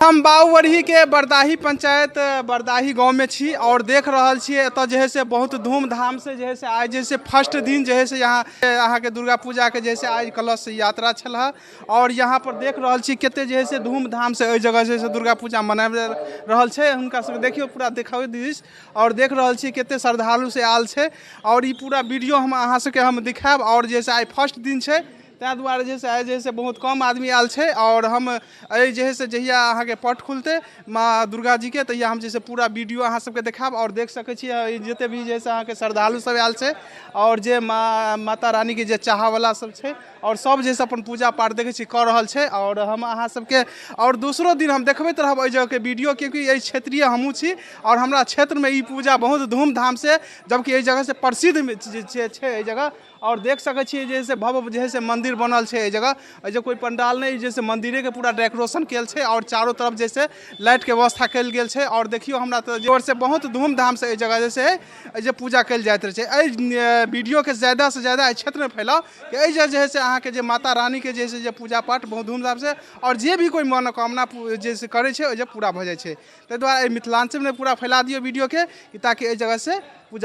हम बाउवरही के बरदाही पंचायत बरदाही गांव में छी और देख रहल छी एतऽ जे है से बहुत धूमधाम से जे है से आज जैसे फर्स्ट दिन जे है से यहाँ के दुर्गा पूजा के जैसे आज कलश यात्रा छल और यहाँ पर देख रहल छी केते जे है से धूमधाम से जगह से दुर्गा पूजा मनाब रहल छे। हुनका सब देखियो पूरा देखावे दृश्य और देख रहल छी केते श्रद्धालु से आयल छे और ई पूरा वीडियो हम अहाँ सबके हम दिखाब और जैसे आज फर्स्ट दिन छे तै दुआरे जैसे बहुत कम आदमी आयल छे और हम जैसे जहिया अहाँ के पट खुलते माँ दुर्गा जी के तहिया हम जैसे पूरा वीडियो अहाँ सबके देखाब और देख सके छी जते भी जैसे अहाँ के श्रद्धालु सब आयल छे और जे माता रानी के जे चाह वाला सब छे और सब जैसे अपन पूजा पाठ देखे छी कर रहल छे और हम अहाँ सबके और दूसरो दिन हम देखबैत रहब एहि जगह के वीडियो क्योंकि ये क्षेत्रीय हमहूँ छी और हमरा क्षेत्र में ई पूजा बहुत धूमधाम से जबकि एहि जगह से प्रसिद्ध छे एहि जगह और देख सके छी जैसे भव्य जैसे मंदिर बनल छे एहि जगह जो कोई पंडाल नहीं जैसे मंदिरे के पूरा डेकोरेशन कल छे और चारों तरफ जैसे लाइट के व्यवस्था कल गेल छे और देखियो हमरा तो जोर से बहुत धूमधाम से एहि जगह जैसे पूजा कल जाइत रहे छे। वीडियो के ज्यादा से ज्यादा एहि क्षेत्र में फैलाओ कि एहि जगह से अहाँ के जे माता रानी के जैसे पूजा पाठ बहुत धूमधाम से और जे भी कोई मनोकामना जैसे करे छे पूरा भ जाए छे। ताहि दुआरे मिथिलांचल में पूरा फैला दियो वीडियो के ताकि एहि जगह से पूजा